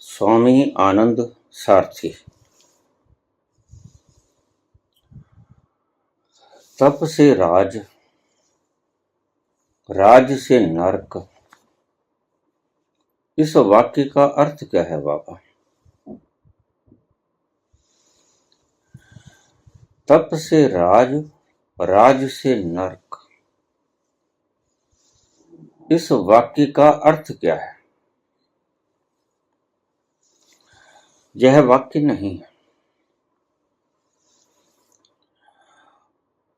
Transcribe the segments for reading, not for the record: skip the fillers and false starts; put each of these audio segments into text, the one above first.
स्वामी आनंद सारथी। तप से राज, राज से नरक, इस वाक्य का अर्थ क्या है बाबा? तप से राज, राज से नरक, इस वाक्य का अर्थ क्या है? यह वाक्य नहीं है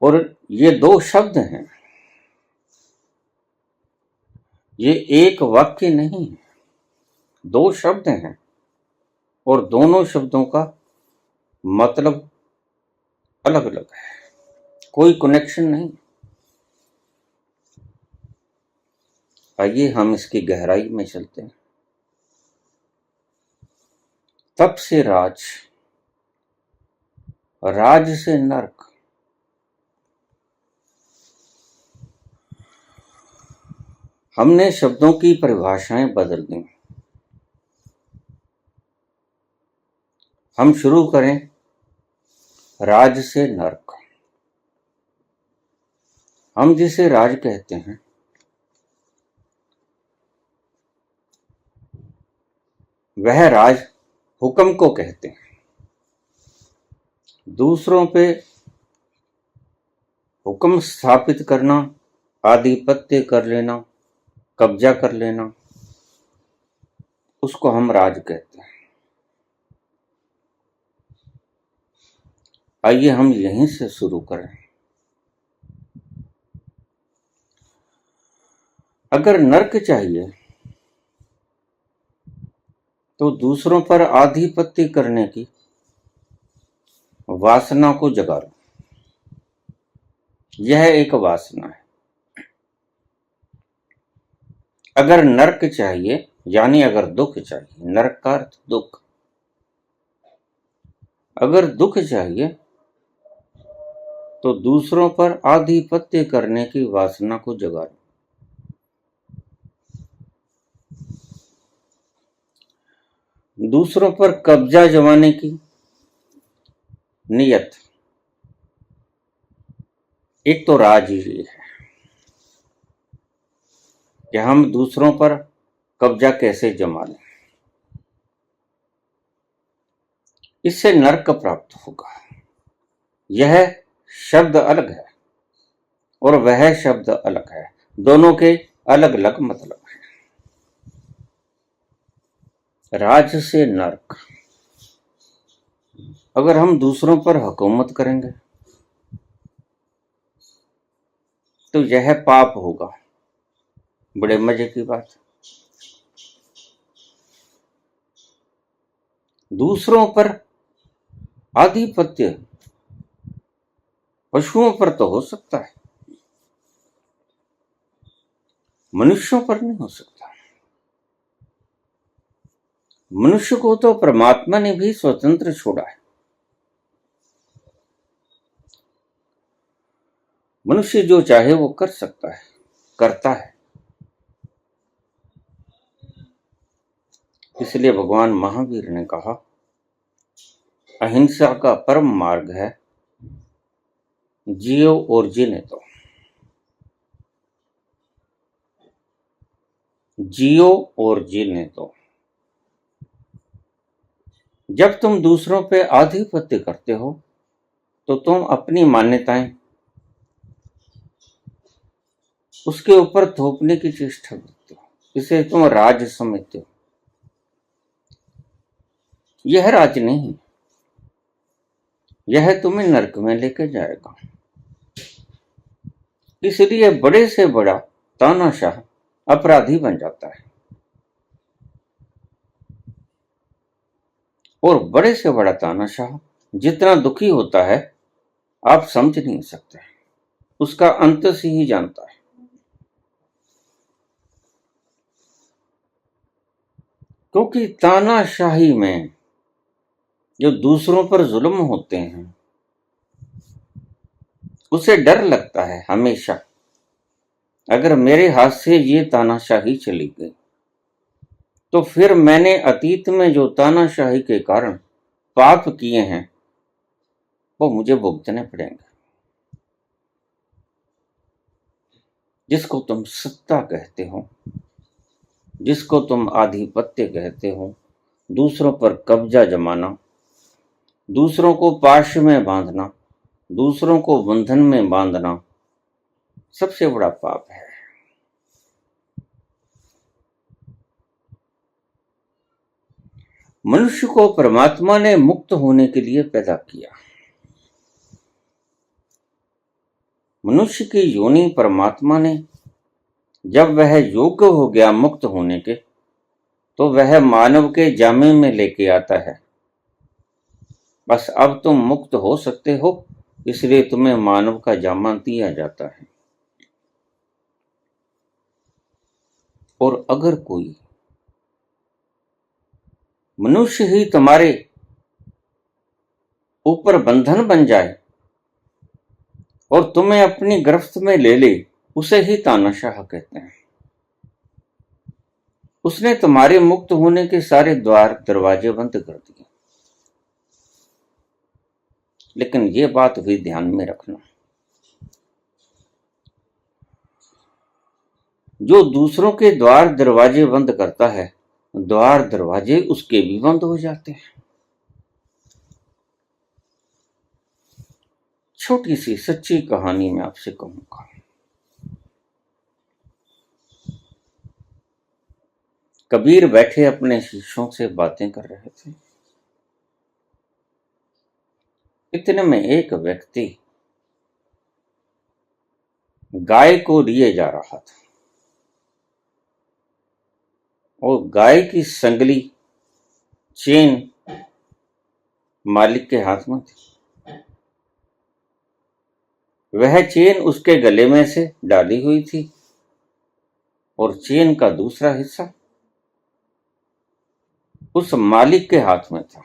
और ये दो शब्द हैं, ये एक वाक्य नहीं है, दो शब्द हैं और दोनों शब्दों का मतलब अलग अलग है, कोई कनेक्शन नहीं। आइए हम इसकी गहराई में चलते हैं। तप से राज, राज से नरक, हमने शब्दों की परिभाषाएं बदल दी। हम शुरू करें राज से नरक। हम जिसे राज कहते हैं वह राज हुक्म को कहते हैं। दूसरों पे हुक्म स्थापित करना, आधिपत्य कर लेना, कब्जा कर लेना, उसको हम राज कहते हैं। आइए हम यहीं से शुरू करें। अगर नरक चाहिए तो दूसरों पर आधिपत्य करने की वासना को जगा लो। यह एक वासना है। अगर नरक चाहिए यानी अगर दुख चाहिए, नरक का अर्थ दुख, अगर दुख चाहिए तो दूसरों पर आधिपत्य करने की वासना को जगा लो। दूसरों पर कब्जा जमाने की नियत, एक तो राज ही है कि हम दूसरों पर कब्जा कैसे जमा लें, इससे नरक प्राप्त होगा। यह शब्द अलग है और वह शब्द अलग है, दोनों के अलग अलग मतलब है। राज से नरक, अगर हम दूसरों पर हुकूमत करेंगे तो यह पाप होगा। बड़े मजे की बात, दूसरों पर आधिपत्य पशुओं पर तो हो सकता है, मनुष्यों पर नहीं हो सकता। मनुष्य को तो परमात्मा ने भी स्वतंत्र छोड़ा है। मनुष्य जो चाहे वो कर सकता है, करता है। इसलिए भगवान महावीर ने कहा, अहिंसा का परम मार्ग है, जियो और जीने दो। जियो और जीने दो। जब तुम दूसरों पे आधिपत्य करते हो तो तुम अपनी मान्यताएं उसके ऊपर थोपने की चेष्टा करते हो, इसे तुम राज समझते हो। यह राज नहीं, यह तुम्हें नरक में लेकर जाएगा। इसलिए बड़े से बड़ा तानाशाह अपराधी बन जाता है और बड़े से बड़ा तानाशाह जितना दुखी होता है आप समझ नहीं सकते, उसका अंत से ही जानता है। क्योंकि तानाशाही में जो दूसरों पर जुल्म होते हैं उसे डर लगता है हमेशा, अगर मेरे हाथ से ये तानाशाही चली गई तो फिर मैंने अतीत में जो तानाशाही के कारण पाप किए हैं वो मुझे भुगतने पड़ेंगे। जिसको तुम सत्ता कहते हो, जिसको तुम आधिपत्य कहते हो, दूसरों पर कब्जा जमाना, दूसरों को पाश में बांधना, दूसरों को बंधन में बांधना सबसे बड़ा पाप है। मनुष्य को परमात्मा ने मुक्त होने के लिए पैदा किया। मनुष्य की योनि परमात्मा ने जब वह योग्य हो गया मुक्त होने के, तो वह मानव के जामे में लेके आता है। बस अब तुम मुक्त हो सकते हो, इसलिए तुम्हें मानव का जामा दिया जाता है। और अगर कोई मनुष्य ही तुम्हारे ऊपर बंधन बन जाए और तुम्हें अपनी गिरफ्त में ले ले, उसे ही तानाशाह कहते हैं। उसने तुम्हारे मुक्त होने के सारे द्वार दरवाजे बंद कर दिए। लेकिन ये बात भी ध्यान में रखना, जो दूसरों के द्वार दरवाजे बंद करता है, द्वार दरवाजे उसके भी बंद हो जाते हैं। छोटी सी सच्ची कहानी मैं आपसे कहूंगा। कबीर बैठे अपने शिष्यों से बातें कर रहे थे। इतने में एक व्यक्ति गाय को लिए जा रहा था और गाय की संगली चेन मालिक के हाथ में थी। वह चेन उसके गले में से डाली हुई थी और चेन का दूसरा हिस्सा उस मालिक के हाथ में था।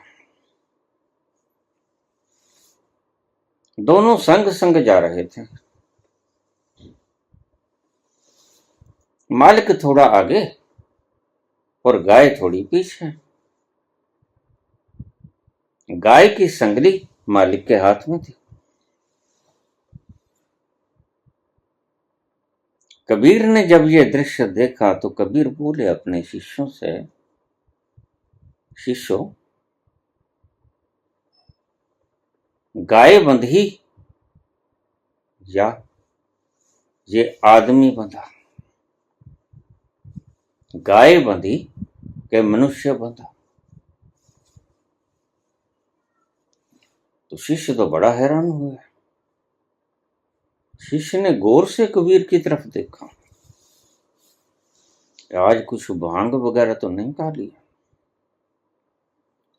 दोनों संग संग जा रहे थे। मालिक थोड़ा आगे और गाय थोड़ी पीछे। गाय की संगली मालिक के हाथ में थी। कबीर ने जब यह दृश्य देखा तो कबीर बोले अपने शिष्यों से, शिष्यों, गाय बंधी या ये आदमी बंधा? गाय बंधी के मनुष्य बंधा? तो शिष्य तो बड़ा हैरान हुआ। शिष्य ने गौर से कबीर की तरफ देखा। आज कुछ भांग वगैरह तो नहीं खा लिया,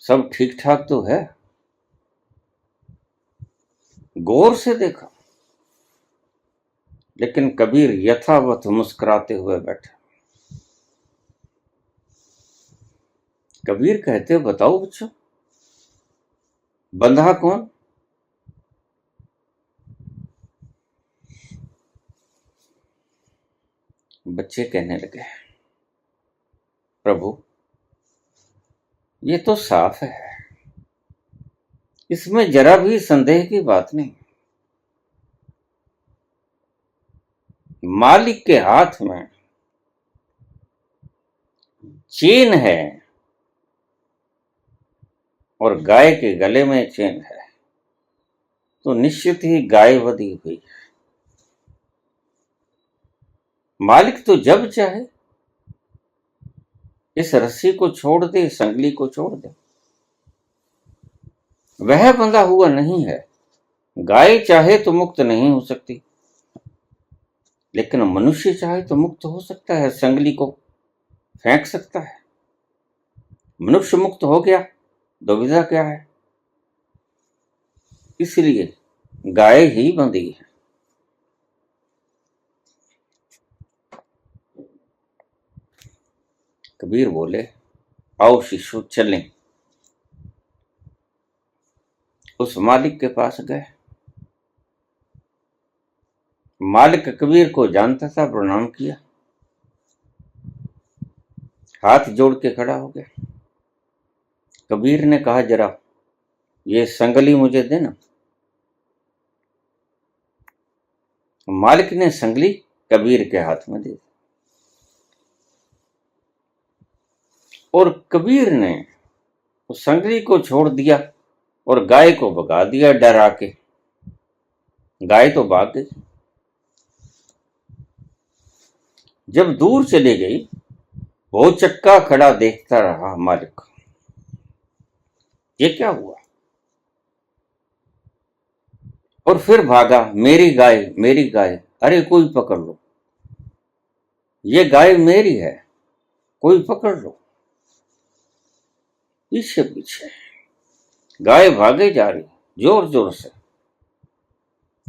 सब ठीक ठाक तो है? गौर से देखा, लेकिन कबीर यथावत मुस्कुराते हुए बैठा। कबीर कहते, बताओ बच्चों, बंधा कौन? बच्चे कहने लगे, प्रभु ये तो साफ है, इसमें जरा भी संदेह की बात नहीं। मालिक के हाथ में चेन है और गाय के गले में चेन है, तो निश्चित ही गाय बंधी हुई है। मालिक तो जब चाहे इस रस्सी को छोड़ दे, संगली को छोड़ दे। वह बंधा हुआ नहीं है। गाय चाहे तो मुक्त नहीं हो सकती, लेकिन मनुष्य चाहे तो मुक्त हो सकता है, संगली को फेंक सकता है। मनुष्य मुक्त हो गया, दुविधा क्या है? इसलिए गाय ही बंधी है। कबीर बोले, आओ शिष्यों चलें। उस मालिक के पास गए। मालिक कबीर को जानता था, प्रणाम किया। हाथ जोड़ के खड़ा हो गया। कबीर ने कहा, जरा ये संगली मुझे देना। मालिक ने संगली कबीर के हाथ में दे दी और कबीर ने उस संगली को छोड़ दिया और गाय को भगा दिया डरा के। गाय तो भाग गई। जब दूर चली गई, वो चक्का खड़ा देखता रहा मालिक, ये क्या हुआ। और फिर भागा, मेरी गाय मेरी गाय, अरे कोई पकड़ लो, ये गाय मेरी है, कोई पकड़ लो। पीछे पीछे गाय भागे जा रही जोर जोर से,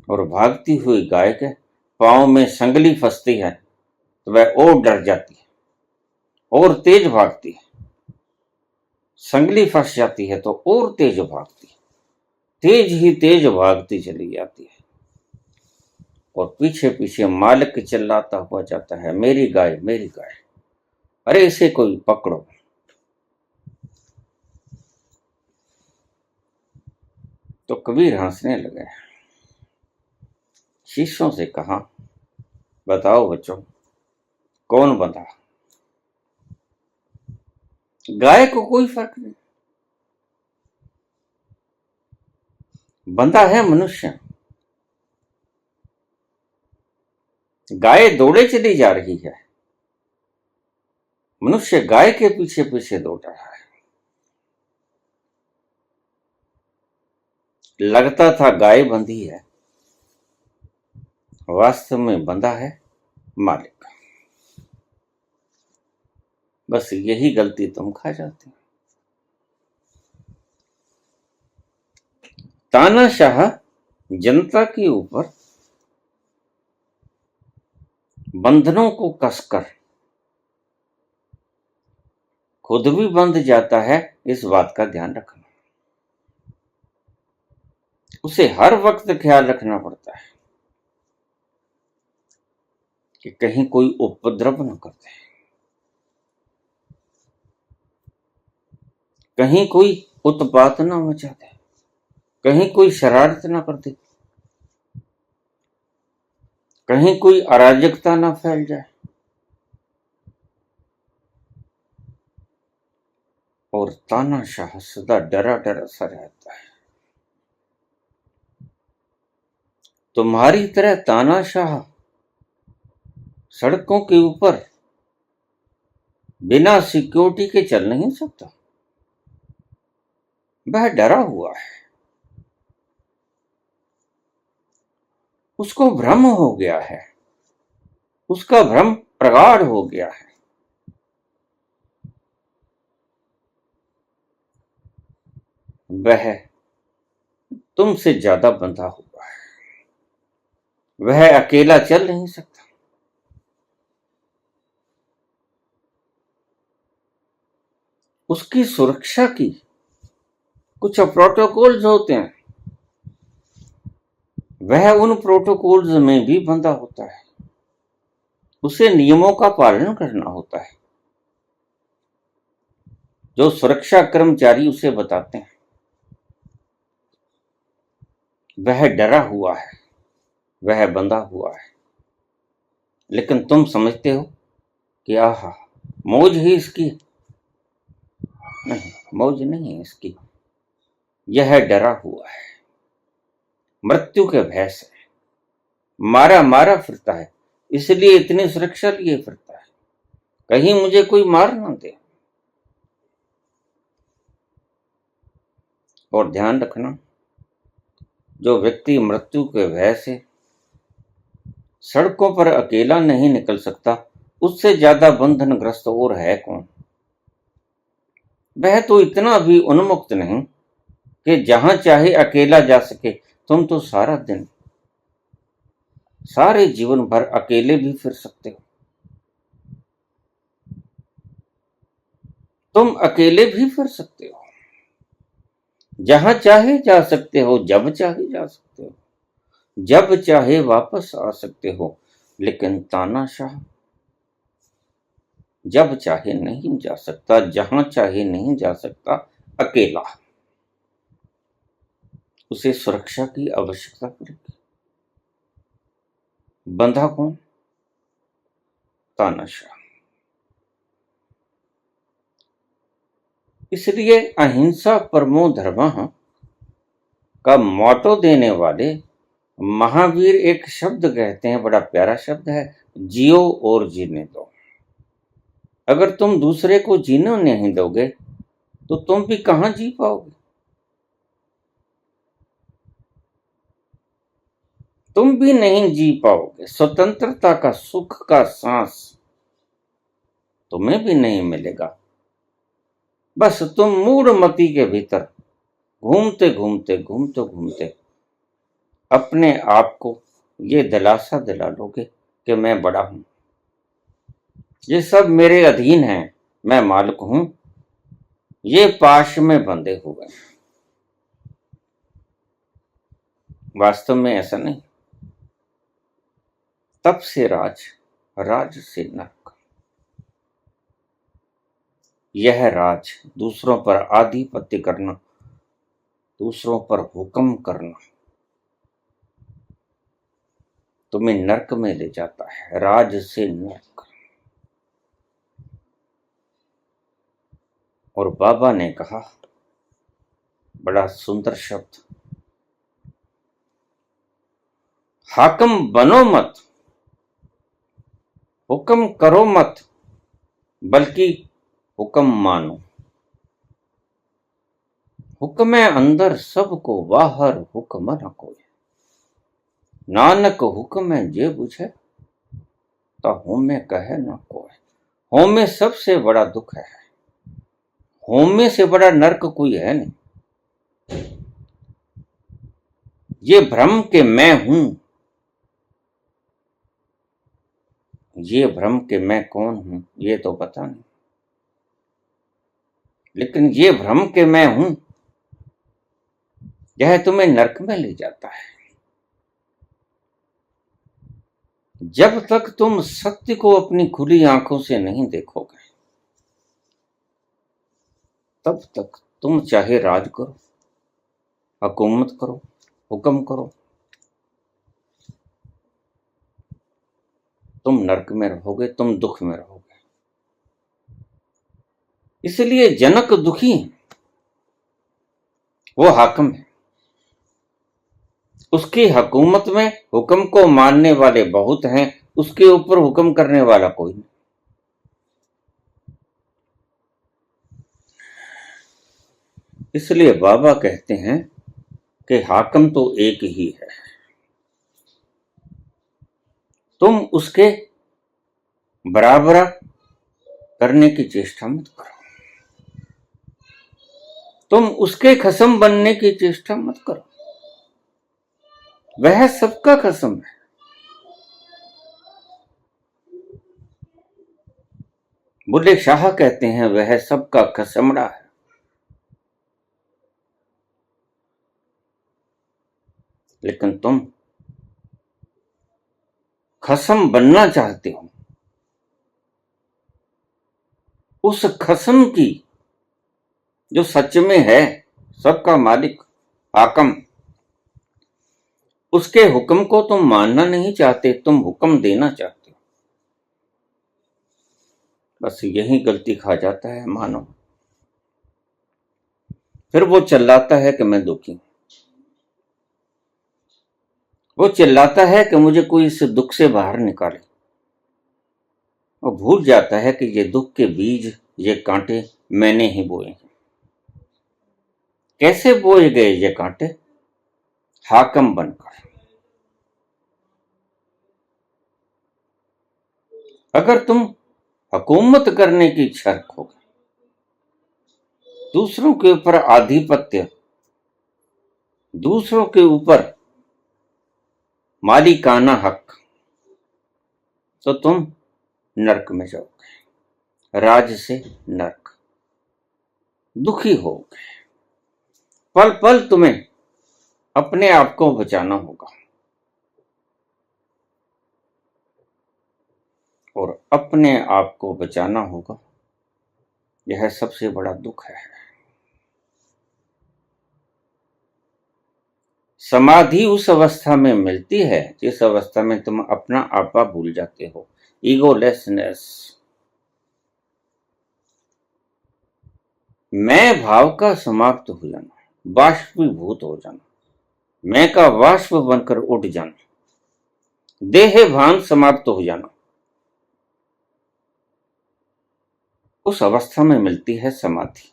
और भागती हुई गाय के पांव में संगली फंसती है तो वह और डर जाती है और तेज भागती है। संगली फंस जाती है तो और तेज भागती है, तेज ही तेज भागती चली जाती है। और पीछे पीछे मालिक चिल्लाता हुआ जाता है, मेरी गाय मेरी गाय, अरे इसे कोई पकड़ो। तो कबीर हंसने लगे। शिष्यों से कहा, बताओ बच्चों, कौन बंधा? गाय को कोई फर्क नहीं, बंधा है मनुष्य। गाय दौड़े चली जा रही है, मनुष्य गाय के पीछे पीछे दौड़ रहा है। लगता था गाय बंधी है, वास्तव में बंधा है मालिक। बस यही गलती तुम खा जाते हो। तानाशाह जनता के ऊपर बंधनों को कसकर खुद भी बंध जाता है, इस बात का ध्यान रखना। उसे हर वक्त ख्याल रखना पड़ता है कि कहीं कोई उपद्रव न कर दे, कहीं कोई उत्पात न मचा दे, कहीं कोई शरारत न कर दे, कहीं कोई अराजकता न फैल जाए। और तानाशाह सदा डरा डरा सा रहता है। तुम्हारी तरह तानाशाह सड़कों के ऊपर बिना सिक्योरिटी के चल नहीं सकता। वह डरा हुआ है, उसको भ्रम हो गया है, उसका भ्रम प्रगाढ़ हो गया है। वह तुमसे ज्यादा बंधा हुआ है, वह अकेला चल नहीं सकता। उसकी सुरक्षा की कुछ प्रोटोकॉल्स होते हैं, वह उन प्रोटोकॉल्स में भी बंधा होता है। उसे नियमों का पालन करना होता है जो सुरक्षा कर्मचारी उसे बताते हैं। वह डरा हुआ है, वह बंधा हुआ है, लेकिन तुम समझते हो कि आहा मौज ही इसकी। नहीं, मौज नहीं है इसकी, यह डरा हुआ है, मृत्यु के भय से मारा मारा फिरता है, इसलिए इतनी सुरक्षा लिए फिरता है, कहीं मुझे कोई मार ना दे। और ध्यान रखना, जो व्यक्ति मृत्यु के भय से सड़कों पर अकेला नहीं निकल सकता, उससे ज्यादा बंधनग्रस्त और है कौन। वह तो इतना भी उन्मुक्त नहीं कि जहां चाहे अकेला जा सके। तुम तो सारा दिन, सारे जीवन भर अकेले भी फिर सकते हो। तुम अकेले भी फिर सकते हो, जहां चाहे जा सकते हो, जब चाहे जा सकते हो, जब चाहे वापस आ सकते हो। लेकिन तानाशाह जब चाहे नहीं जा सकता, जहां चाहे नहीं जा सकता, अकेला। उसे सुरक्षा की आवश्यकता पड़ेगी। बंधा कौन? तानाशाह। इसलिए अहिंसा परमो धर्मः का मोटो देने वाले महावीर एक शब्द कहते हैं, बड़ा प्यारा शब्द है, जियो और जीने दो। अगर तुम दूसरे को जीने नहीं दोगे तो तुम भी कहां जी पाओगे? तुम भी नहीं जी पाओगे। स्वतंत्रता का सुख का सांस तुम्हें भी नहीं मिलेगा। बस तुम मूढ़मती के भीतर घूमते घूमते घूमते घूमते अपने आप को ये दिलासा दिला लोगे कि मैं बड़ा हूं, ये सब मेरे अधीन है, मैं मालिक हूं, ये पाश में बंधे हुए हैं। वास्तव में ऐसा नहीं। तब से राज, राज से नरक। यह राज दूसरों पर आधिपत्य करना, दूसरों पर हुक्म करना तुम्हें नरक में ले जाता है। राज से नरक। और बाबा ने कहा बड़ा सुंदर शब्द, हाकम बनो मत, हुक्म करो मत, बल्कि हुक्म मानो। हुक्म अंदर सबको, बाहर हुक्म न कोई। नानक हुक्म जे बुझे, तो होमे कहे न कोई। होमे सबसे बड़ा दुख है। होमे से बड़ा नरक कोई है नहीं। ये भ्रम के मैं हूं, ये भ्रम के मैं कौन हूं ये तो पता नहीं, लेकिन ये भ्रम के मैं हूं यह तुम्हें नरक में ले जाता है। जब तक तुम सत्य को अपनी खुली आंखों से नहीं देखोगे, तब तक तुम चाहे राज करो, हुकूमत करो, हुक्म करो, तुम नरक में रहोगे, तुम दुख में रहोगे। इसलिए जनक दुखी है, वो हाकिम है। उसकी हुकूमत में हुक्म को मानने वाले बहुत हैं, उसके ऊपर हुक्म करने वाला कोई नहीं। इसलिए बाबा कहते हैं कि हाकिम तो एक ही है, तुम उसके बराबर करने की चेष्टा मत करो, तुम उसके खसम बनने की चेष्टा मत करो। वह सबका खसम है। बुल्ले शाह कहते हैं वह सबका खसमड़ा है। लेकिन तुम खसम बनना चाहते हो, उस खसम की जो सच में है सबका मालिक हाकिम, उसके हुक्म को तुम मानना नहीं चाहते, तुम हुक्म देना चाहते हो। बस यही गलती खा जाता है मानव। फिर वो चिल्लाता है कि मैं दुखी हूं, वो चिल्लाता है कि मुझे कोई इस दुख से बाहर निकाले। वो भूल जाता है कि ये दुख के बीज, ये कांटे मैंने ही बोए हैं। कैसे बोए गए ये कांटे? हाकिम बनकर। अगर तुम हुकूमत करने की इच्छा रखोगे, दूसरों के ऊपर आधिपत्य, दूसरों के ऊपर मालिकाना हक, तो तुम नरक में जाओगे, राज से नरक। दुखी होगे। पल पल तुम्हें अपने आप को बचाना होगा। और अपने आप को बचाना होगा। यह सबसे बड़ा दुख है। समाधि उस अवस्था में मिलती है जिस अवस्था में तुम अपना आपा भूल जाते हो, ईगोलेसनेस। मैं भाव का समाप्त हो जाना, बाष्पीभूत हो जाना, मैं का वाष्प बनकर उठ जाना, देह भान समाप्त हो जाना, उस अवस्था में मिलती है समाधि।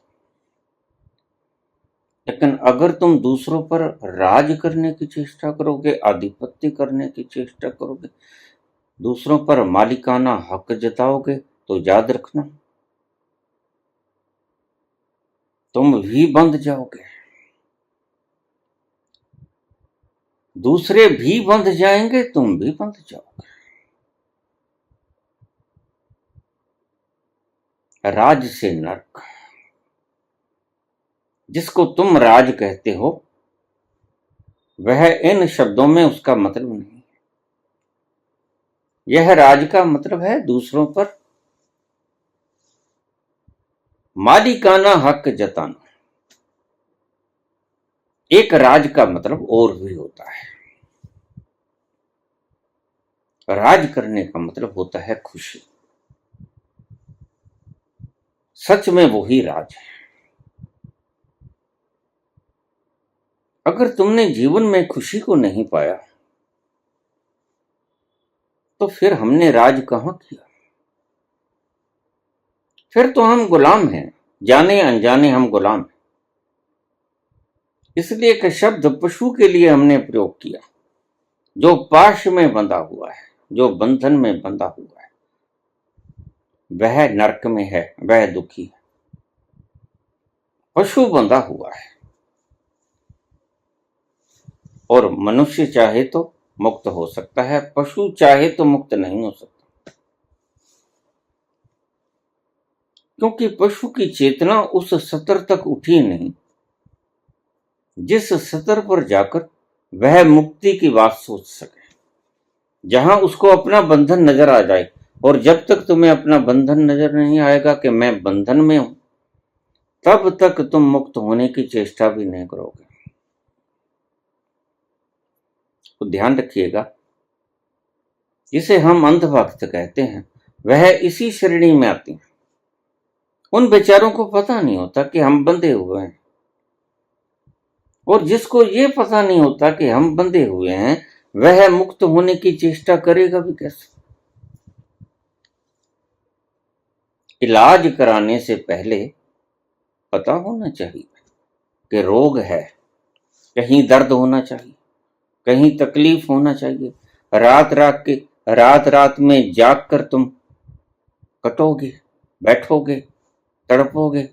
लेकिन अगर तुम दूसरों पर राज करने की चेष्टा करोगे, आधिपत्य करने की चेष्टा करोगे, दूसरों पर मालिकाना हक जताओगे, तो याद रखना तुम भी बंध जाओगे, दूसरे भी बंध जाएंगे, तुम भी बंध जाओगे। राज से नरक, जिसको तुम राज कहते हो, वह इन शब्दों में उसका मतलब नहीं। यह राज का मतलब है दूसरों पर मालिकाना हक जताना। एक राज का मतलब और भी होता है। राज करने का मतलब होता है खुशी। सच में वही राज है। अगर तुमने जीवन में खुशी को नहीं पाया, तो फिर हमने राज कहां किया? फिर तो हम गुलाम हैं, जाने अनजाने हम गुलाम हैं। इसलिए कि शब्द पशु के लिए हमने प्रयोग किया, जो पाश में बंधा हुआ है, जो बंधन में बंधा हुआ है, वह नरक में है, वह दुखी है। पशु बंधा हुआ है और मनुष्य चाहे तो मुक्त हो सकता है, पशु चाहे तो मुक्त नहीं हो सकता। क्योंकि पशु की चेतना उस सतर तक उठी नहीं जिस सतर पर जाकर वह मुक्ति की बात सोच सके, जहां उसको अपना बंधन नजर आ जाए। और जब तक तुम्हें अपना बंधन नजर नहीं आएगा कि मैं बंधन में हूं, तब तक तुम मुक्त होने की चेष्टा भी नहीं करोगे। तो ध्यान रखिएगा, जिसे हम अंधभक्त कहते हैं, वह इसी श्रेणी में आती हैं। उन बेचारों को पता नहीं होता कि हम बंधे हुए हैं, और जिसको ये पता नहीं होता कि हम बंधे हुए हैं, वह मुक्त होने की चेष्टा करेगा भी कैसे? इलाज कराने से पहले पता होना चाहिए कि रोग है, कहीं दर्द होना चाहिए, कहीं तकलीफ होना चाहिए। रात रात में जाग कर तुम कटोगे, बैठोगे, तड़पोगे,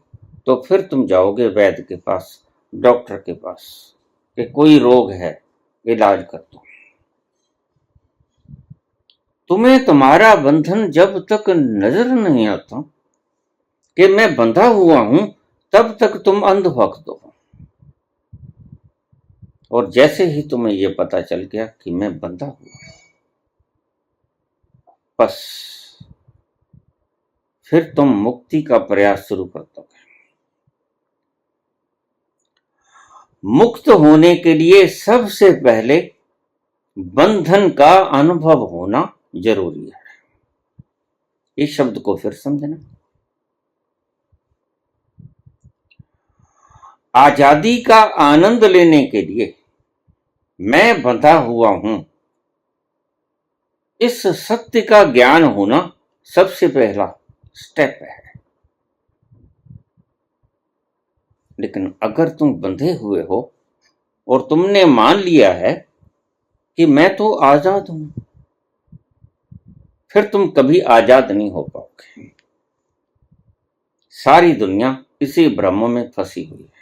तो फिर तुम जाओगे वैद्य के पास, डॉक्टर के पास, कि कोई रोग है, इलाज कर दो। तुम्हें तुम्हारा बंधन जब तक नजर नहीं आता कि मैं बंधा हुआ हूं, तब तक तुम अंधभक्त हो। और जैसे ही तुम्हें यह पता चल गया कि मैं बंधा हुआ, बस फिर तुम मुक्ति का प्रयास शुरू कर दोगे। मुक्त होने के लिए सबसे पहले बंधन का अनुभव होना जरूरी है। इस शब्द को फिर समझना। आजादी का आनंद लेने के लिए मैं बंधा हुआ हूं, इस सत्य का ज्ञान होना सबसे पहला स्टेप है। लेकिन अगर तुम बंधे हुए हो और तुमने मान लिया है कि मैं तो आजाद हूं, फिर तुम कभी आजाद नहीं हो पाओगे। सारी दुनिया इसी भ्रम में फंसी हुई है।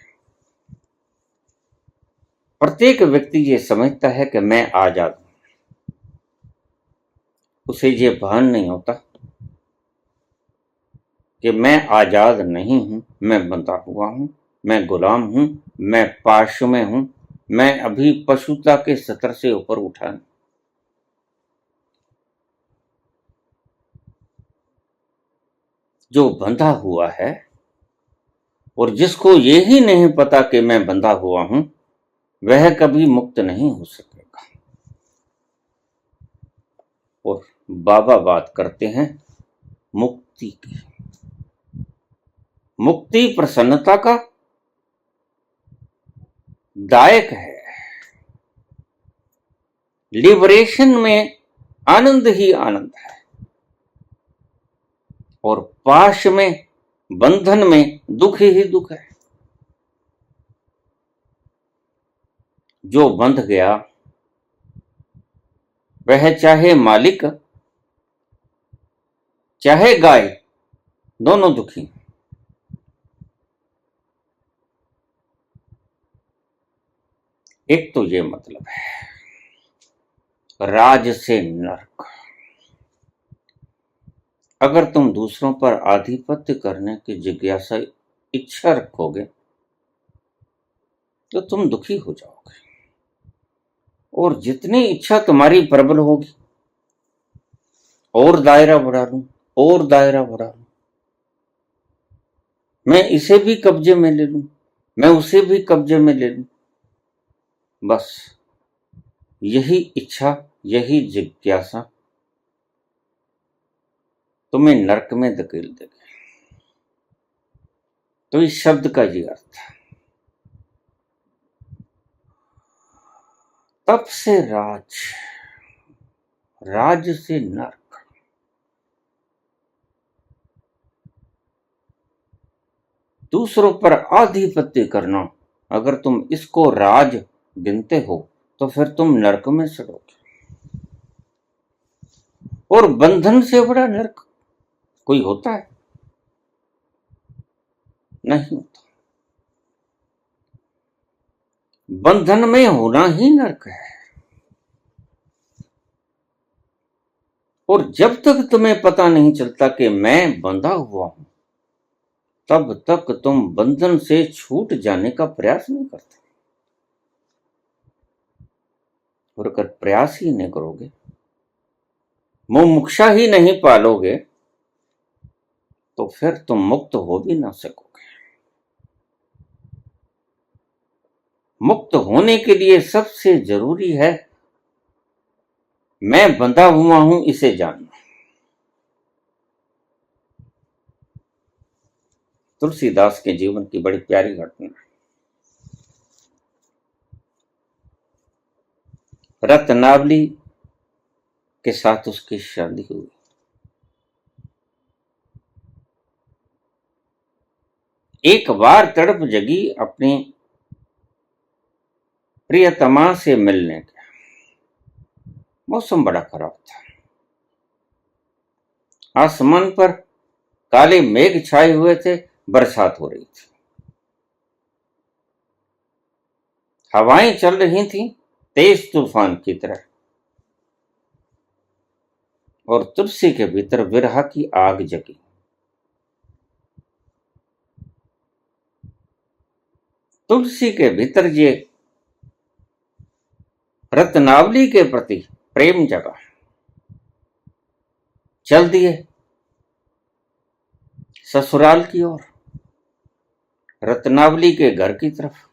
प्रत्येक व्यक्ति ये समझता है कि मैं आजाद हूं, उसे ये भान नहीं होता कि मैं आजाद नहीं हूं, मैं बंधा हुआ हूं, मैं गुलाम हूं, मैं पाश में हूं, मैं अभी पशुता के सतर से ऊपर उठा नहीं। जो बंधा हुआ है और जिसको ये ही नहीं पता कि मैं बंधा हुआ हूं, वह कभी मुक्त नहीं हो सकेगा। और बाबा बात करते हैं मुक्ति की। मुक्ति प्रसन्नता का दायक है। लिबरेशन में आनंद ही आनंद है और पाश में, बंधन में दुख ही दुख है। जो बंध गया वह चाहे मालिक चाहे गाय, दोनों दुखी। एक तो ये मतलब है। राज से नरक। अगर तुम दूसरों पर आधिपत्य करने की जिज्ञासा, इच्छा रखोगे तो तुम दुखी हो जाओगे। और जितनी इच्छा तुम्हारी प्रबल होगी, और दायरा बढ़ा लूं, और दायरा बढ़ा लूं, मैं इसे भी कब्जे में ले लूं, मैं उसे भी कब्जे में ले लूं, बस यही इच्छा, यही जिज्ञासा तुम्हें नरक में धकेल देगी। तो इस शब्द का ये अर्थ है। तप से राज, राज से नरक। दूसरों पर आधिपत्य करना, अगर तुम इसको राज गिनते हो तो फिर तुम नरक में सड़ोगे। और बंधन से बड़ा नरक कोई होता है? नहीं होता। बंधन में होना ही नरक है। और जब तक तुम्हें पता नहीं चलता कि मैं बंधा हुआ हूं, तब तक तुम बंधन से छूट जाने का प्रयास नहीं करते। और अगर प्रयास ही नहीं करोगे, मुमुक्षा ही नहीं पालोगे, तो फिर तुम मुक्त हो भी ना सकोगे। मुक्त होने के लिए सबसे जरूरी है मैं बंधा हुआ हूं, इसे जानना। तुलसीदास के जीवन की बड़ी प्यारी घटना। रत्नावली के साथ उसकी शादी हुई। एक बार तड़प जगी अपनी प्रियतमा से मिलने का। मौसम बड़ा खराब था। आसमान पर काले मेघ छाए हुए थे, बरसात हो रही थी, हवाएं चल रही थीं तेज तूफान की तरह। और तुलसी के भीतर विरह की आग जगी। तुलसी के भीतर ये रत्नावली के प्रति प्रेम जगा। चल दिए ससुराल की ओर, रत्नावली के घर की तरफ।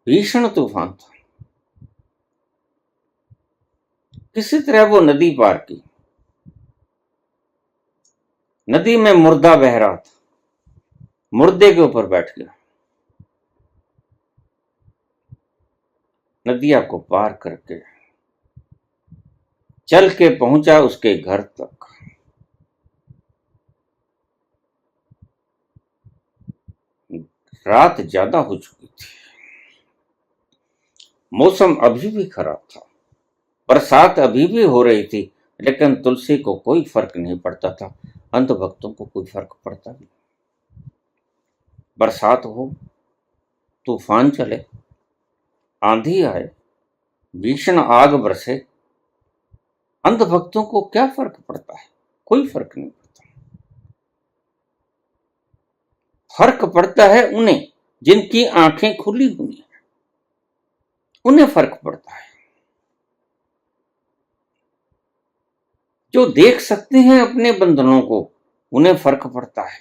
भीषण तूफान था। किसी तरह वो नदी पार की। नदी में मुर्दा बह रहा था, मुर्दे के ऊपर बैठ गया। नदिया को पार करके चल के पहुंचा उसके घर तक। रात ज्यादा हो चुकी थी, मौसम अभी भी खराब था, बरसात अभी भी हो रही थी, लेकिन तुलसी को कोई फर्क नहीं पड़ता था। अंध भक्तों को कोई फर्क पड़ता नहीं। बरसात हो, तूफान चले, आंधी आए, भीषण आग बरसे, अंध भक्तों को क्या फर्क पड़ता है? कोई फर्क नहीं पड़ता। फर्क पड़ता है उन्हें जिनकी आंखें खुली हुई हैं, उन्हें फर्क पड़ता है। जो देख सकते हैं अपने बंधनों को, उन्हें फर्क पड़ता है।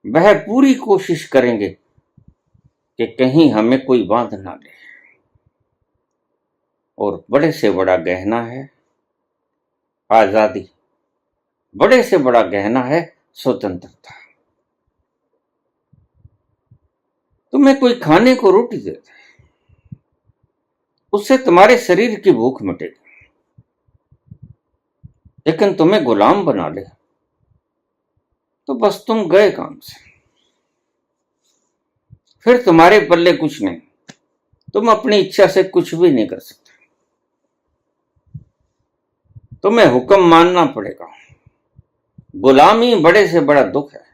वह पूरी कोशिश करेंगे कि कहीं हमें कोई बांध ना ले। और बड़े से बड़ा गहना है आजादी, बड़े से बड़ा गहना है स्वतंत्रता। तुम्हें कोई खाने को रोटी देता है, उससे तुम्हारे शरीर की भूख मिटेगी। लेकिन तुम्हें गुलाम बना ले तो बस तुम गए काम से, फिर तुम्हारे पल्ले कुछ नहीं, तुम अपनी इच्छा से कुछ भी नहीं कर सकते। तुम्हें हुक्म मानना पड़ेगा। गुलामी बड़े से बड़ा दुख है,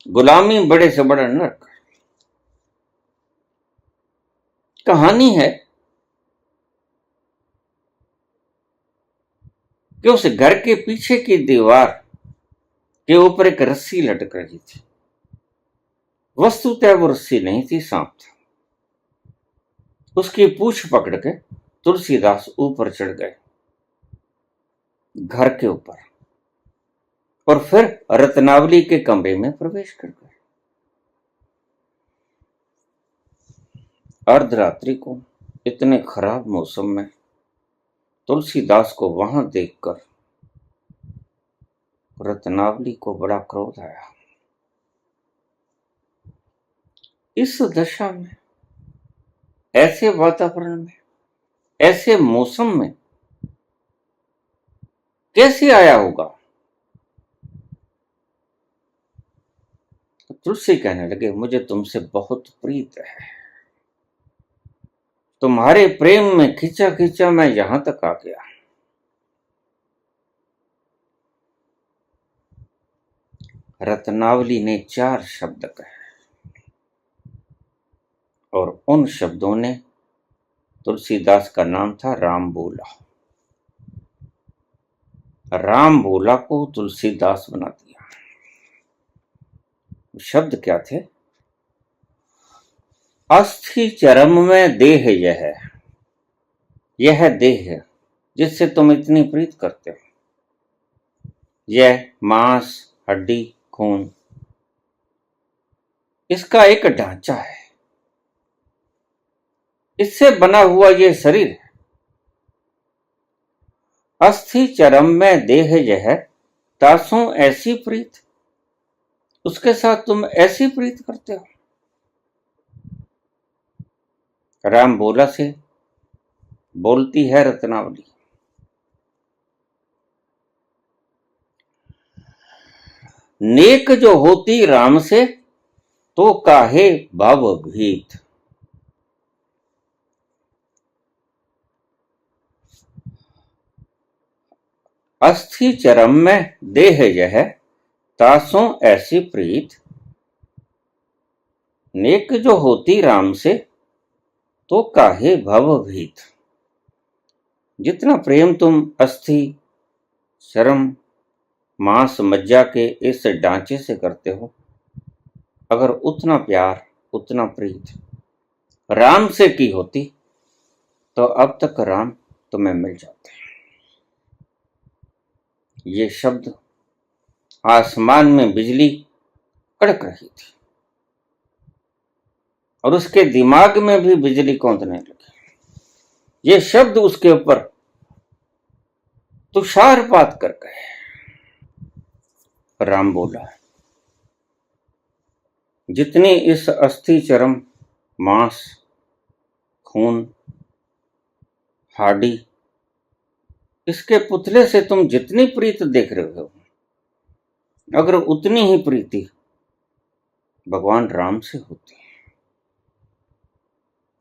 गुलामी बड़े से बड़ा नरक है। कहानी है कि उस घर के पीछे की दीवार के ऊपर एक रस्सी लटक रही थी। वस्तुतः वो रस्सी नहीं थी, सांप था। उसकी पूंछ पकड़ के तुलसीदास ऊपर चढ़ गए, घर के ऊपर, और फिर रत्नावली के कमरे में प्रवेश कर गए। अर्धरात्रि को इतने खराब मौसम में तुलसीदास को वहां देखकर रत्नावली को बड़ा क्रोध आया। इस दशा में, ऐसे वातावरण में, ऐसे मौसम में कैसे आया होगा? तो तुलसी कहने लगे, मुझे तुमसे बहुत प्रीत है, तुम्हारे प्रेम में खींचा खींचा मैं यहां तक आ गया। रत्नावली ने 4 शब्द कहे और उन शब्दों ने, तुलसीदास का नाम था राम बोला, राम बोला को तुलसीदास बना दिया। शब्द क्या थे? अस्थि चरम में देह यह देह है जिससे तुम इतनी प्रीत करते हो, यह मांस, हड्डी, खून, इसका एक ढांचा है, इससे बना हुआ यह शरीर है। अस्थि चरम में देह यह तासों ऐसी प्रीत, उसके साथ तुम ऐसी प्रीत करते हो। राम बोला से बोलती है रत्नावली, नेक जो होती राम से तो काहे भव भीत। अस्थि चरम में देह यह तासों ऐसी प्रीत, नेक जो होती राम से तो काहे भव भीत। जितना प्रेम तुम अस्थि, चरम, मांस, मज्जा के इस ढांचे से करते हो, अगर उतना प्यार, उतना प्रीत राम से की होती तो अब तक राम तुम्हें मिल जाते। ये शब्द, आसमान में बिजली कड़क रही थी और उसके दिमाग में भी बिजली कौंधने लगी। ये शब्द उसके ऊपर तुषारपात कर गए। राम बोला, जितनी इस अस्थि, चरम, मांस, खून, हाडी, इसके पुतले से तुम जितनी प्रीत देख रहे हो, अगर उतनी ही प्रीति भगवान राम से होती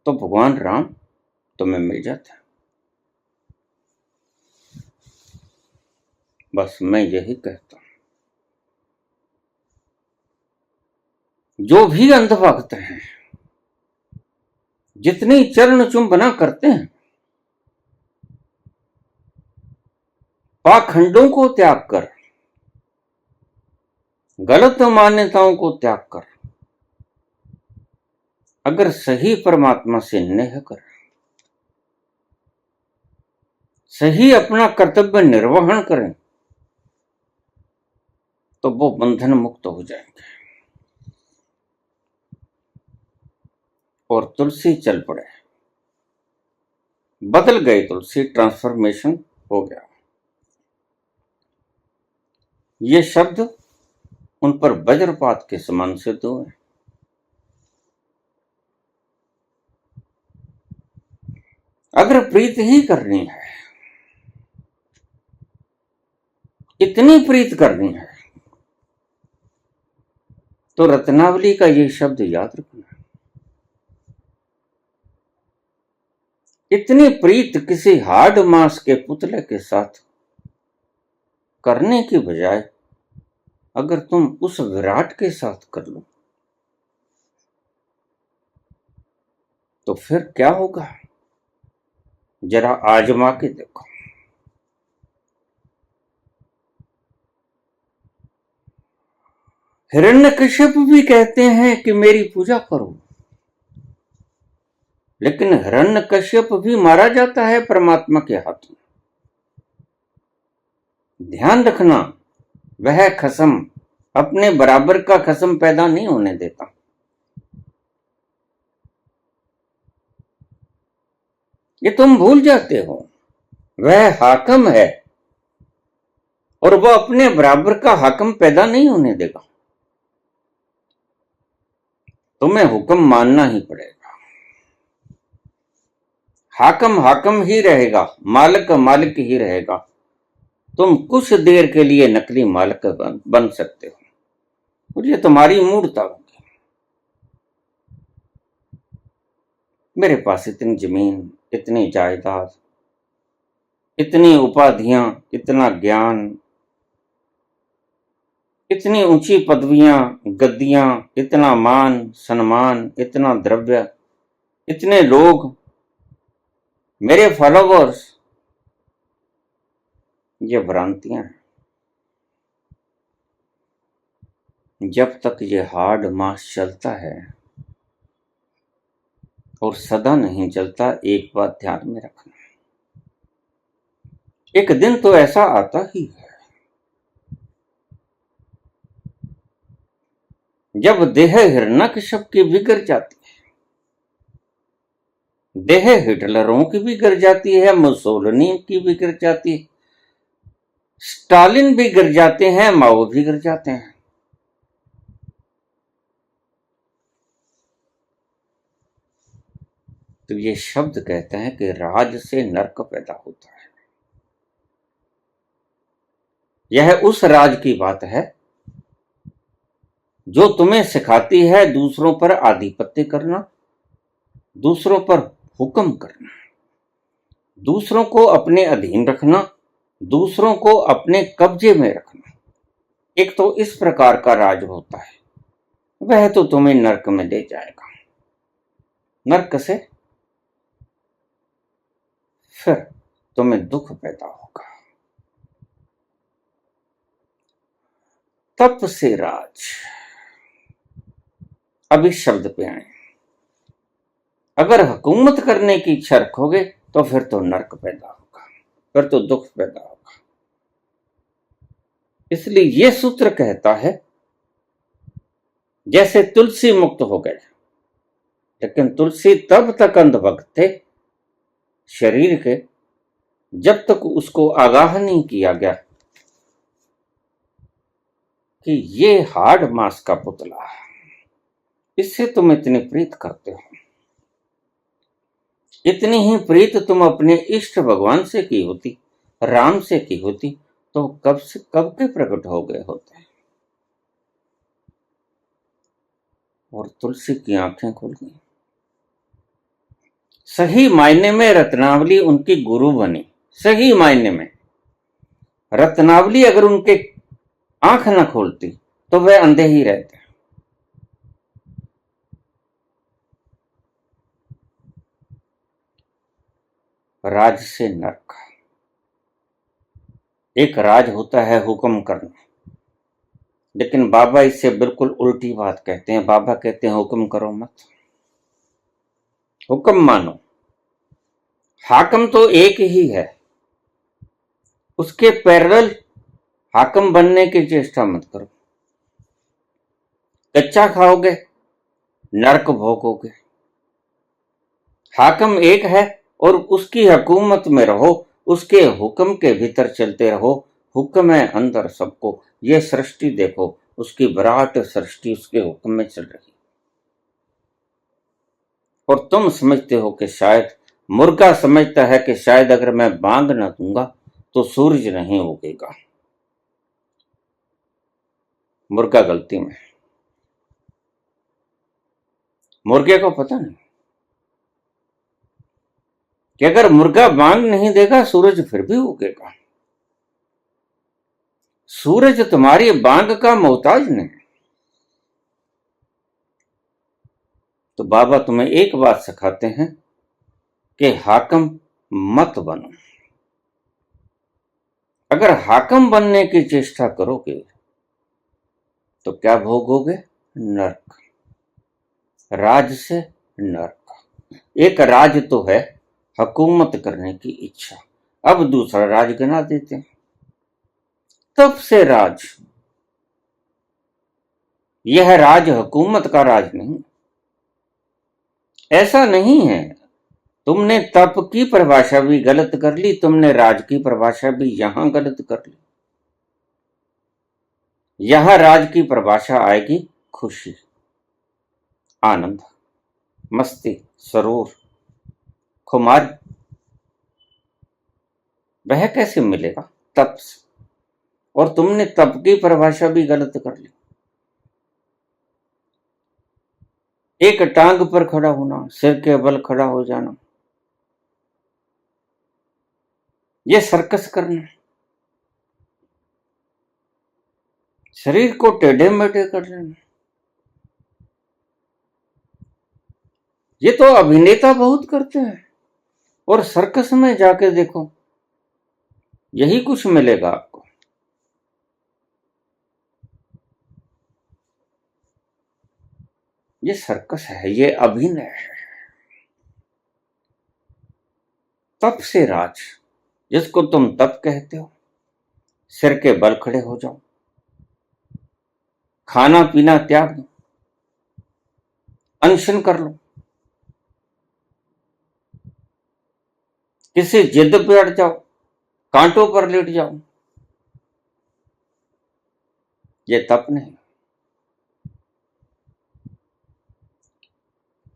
तो भगवान राम तुम्हें मिल जाता। बस मैं यही कहता हूं, जो भी अंधभक्त हैं, जितनी चरण चुंबना करते हैं, पाखंडों को त्याग कर, गलत मान्यताओं को त्याग कर, अगर सही परमात्मा से नेह कर, सही अपना कर्तव्य निर्वहन करें तो वो बंधन मुक्त हो जाएंगे और तुलसी चल पड़े। बदल गए तुलसी, ट्रांसफॉर्मेशन हो गया। ये शब्द उन पर वज्रपात के समान सिद्ध हुए। अगर प्रीत ही करनी है, इतनी प्रीत करनी है, तो रत्नावली का ये शब्द याद रखना। इतनी प्रीत किसी हार्ड मांस के पुतले के साथ करने की बजाय अगर तुम उस विराट के साथ कर लो तो फिर क्या होगा, जरा आजमा के देखो। हिरण्यकश्यप भी कहते हैं कि मेरी पूजा करो, लेकिन हिरण्यकश्यप भी मारा जाता है परमात्मा के हाथों। ध्यान रखना, वह खसम अपने बराबर का खसम पैदा नहीं होने देता। ये तुम भूल जाते हो, वह हाकम है और वह अपने बराबर का हाकम पैदा नहीं होने देगा। तुम्हें हुक्म मानना ही पड़ेगा। हाकम हाकम ही रहेगा, मालिक मालिक ही रहेगा। तुम कुछ देर के लिए नकली मालिक बन सकते हो और ये तुम्हारी मूर्खता होगी। मेरे पास इतनी जमीन, इतनी जायदाद, इतनी उपाधियां, इतना ज्ञान, इतनी ऊंची पदवियां, गद्दियां, इतना मान सम्मान, इतना द्रव्य, इतने लोग, मेरे फॉलोवर्स, ये भ्रांतियां हैं। जब तक ये हार्ड मास चलता है और सदा नहीं चलता, एक बात ध्यान में रखना, एक दिन तो ऐसा आता ही है जब देह हिरण्यकश्यप की बिगड़ जाती है, देह हिटलरों की भी गिर जाती है, मुसोलिनी की भी गिर जाती है, स्टालिन भी गिर जाते हैं, माओ भी गिर जाते हैं। तो ये शब्द कहते हैं कि राज से नरक पैदा होता है। यह उस राज की बात है जो तुम्हें सिखाती है दूसरों पर आधिपत्य करना, दूसरों पर हुक्म करना, दूसरों को अपने अधीन रखना, दूसरों को अपने कब्जे में रखना। एक तो इस प्रकार का राज होता है, वह तो तुम्हें नरक में ले जाएगा। नरक से फिर तुम्हें दुख पैदा होगा। तप से राज, अब इस शब्द पे आए। अगर हुकूमत करने की इच्छा रखोगे तो फिर तो नरक पैदा होगा, फिर तो दुख पैदा होगा। इसलिए यह सूत्र कहता है जैसे तुलसी मुक्त हो गए, लेकिन तुलसी तब तक अंधभक्त थे शरीर के जब तक उसको आगाह नहीं किया गया कि ये हार्ड मांस का पुतला है, इससे तुम इतनी प्रीत करते हो। इतनी ही प्रीत तुम अपने इष्ट भगवान से की होती, राम से की होती, तो कब के प्रकट हो गए होते। और तुलसी की आंखें खुल गई। सही मायने में रत्नावली उनकी गुरु बनी। सही मायने में रत्नावली अगर उनके आंख न खोलती तो वह अंधे ही रहते। राज से नरक। एक राज होता है हुक्म करना, लेकिन बाबा इससे बिल्कुल उल्टी बात कहते हैं। बाबा कहते हैं हुक्म करो मत, हुक्म मानो। हाकम तो एक ही है, उसके पैरेलल हाकिम बनने की चेष्टा मत करो। कच्चा खाओगे, नरक भोगोगे। हाकिम एक है और उसकी हुकूमत में रहो, उसके हुक्म के भीतर चलते रहो। हुक्म है अंदर सबको। ये सृष्टि देखो, उसकी विराट सृष्टि उसके हुक्म में चल रही। और तुम समझते हो कि शायद, मुर्गा समझता है कि शायद अगर मैं बांग न दूंगा तो सूरज नहीं उगेगा। मुर्गा गलती में। मुर्गे को पता नहीं कि अगर मुर्गा बांग नहीं देगा सूरज फिर भी उगेगा। सूरज तुम्हारी बांग का मोहताज नहीं। तो बाबा तुम्हें एक बात सिखाते हैं कि हाकिम मत बनो। अगर हाकिम बनने की चेष्टा करोगे तो क्या भोगोगे? नरक। राज से नरक। एक राज तो है हुकूमत करने की इच्छा, अब दूसरा राज गिना देते हैं। तब से राज। यह राज हुकूमत का राज नहीं। ऐसा नहीं है। तुमने तप की परिभाषा भी गलत कर ली, तुमने राज की परिभाषा भी यहां गलत कर ली। यहां राज की परिभाषा आएगी खुशी, आनंद, मस्ती, सरूर, खुमारी। वह कैसे मिलेगा? तप से। और तुमने तप की परिभाषा भी गलत कर ली। एक टांग पर खड़ा होना, सिर के बल खड़ा हो जाना, ये सर्कस करना, शरीर को टेढ़े मेढ़े कर लेना, ये तो अभिनेता बहुत करते हैं। और सर्कस में जाके देखो, यही कुछ मिलेगा आपको। ये सर्कस है, ये अभिनय है। तप से राज, जिसको तुम तप कहते हो, सिर के बल खड़े हो जाओ, खाना पीना त्याग दो, अनशन कर लो, किसी जिद पे अड़ जाओ, कांटों पर लेट जाओ। ये तप नहीं।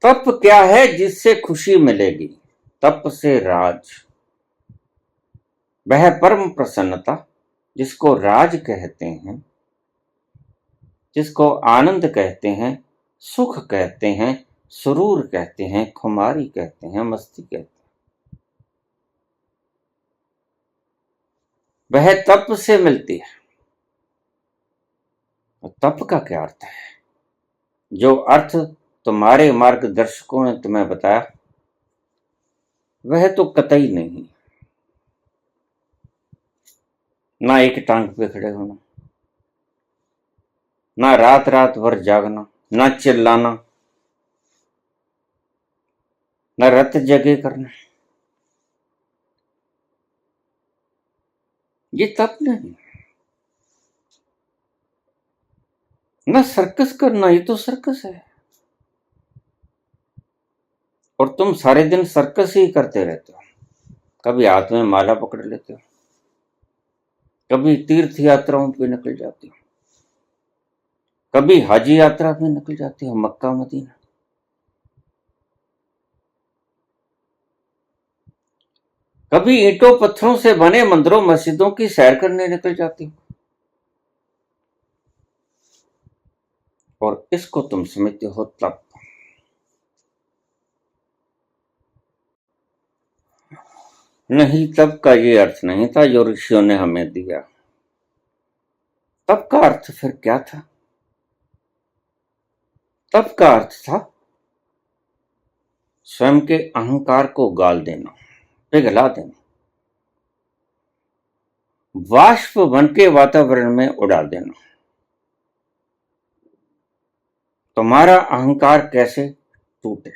तप क्या है? जिससे खुशी मिलेगी। तप से राज, वह परम प्रसन्नता जिसको राज कहते हैं, जिसको आनंद कहते हैं, सुख कहते हैं, सुरूर कहते हैं, खुमारी कहते हैं, मस्ती कहते हैं, वह तप से मिलती है। तप का क्या अर्थ है? जो अर्थ तुम्हारे मार्गदर्शकों ने तुम्हें बताया वह तो कतई नहीं। ना एक टांग पे खड़े होना, ना रात रात भर जागना, ना चिल्लाना, ना रत जगे करना, ये तप नहीं। ना सर्कस करना, ये तो सर्कस है। और तुम सारे दिन सर्कस ही करते रहते हो। कभी हाथ में माला पकड़ लेते हो, कभी तीर्थ यात्राओं पे निकल जाते हो, कभी हाजी यात्रा पे निकल जाते हो, मक्का मदीना। कभी ईंटों पत्थरों से बने मंदिरों मस्जिदों की सैर करने निकल जाते हो। और इसको तुम समझते हो तप। नहीं, तप का ये अर्थ नहीं था जो ऋषियों ने हमें दिया। तप का अर्थ फिर क्या था? तप का अर्थ था स्वयं के अहंकार को गाल देना, पिघला देना, वाष्प बन के वातावरण में उड़ा देना। तुम्हारा अहंकार कैसे टूटे।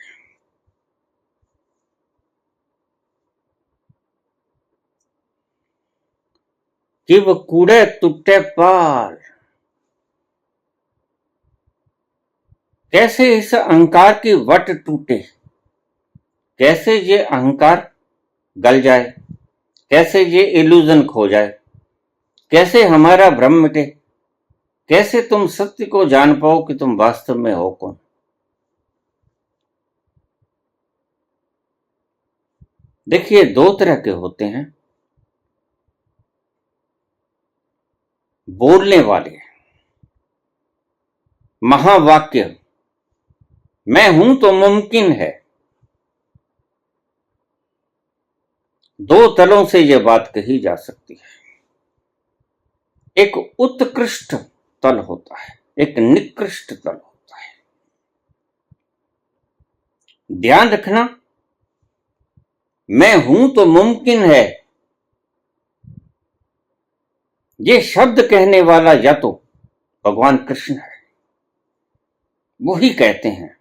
कि वो कूड़े टूटे पार। कैसे इस अहंकार की वट टूटे, कैसे ये अहंकार गल जाए, कैसे ये इल्यूजन खो जाए, कैसे हमारा भ्रम मिटे, कैसे तुम सत्य को जान पाओ कि तुम वास्तव में हो कौन। देखिए, दो तरह के होते हैं बोलने वाले। महावाक्य, मैं हूं तो मुमकिन है। दो तलों से यह बात कही जा सकती है। एक उत्कृष्ट तल होता है, एक निकृष्ट तल होता है। ध्यान रखना, मैं हूं तो मुमकिन है, ये शब्द कहने वाला या तो भगवान कृष्ण है। वो ही कहते हैं,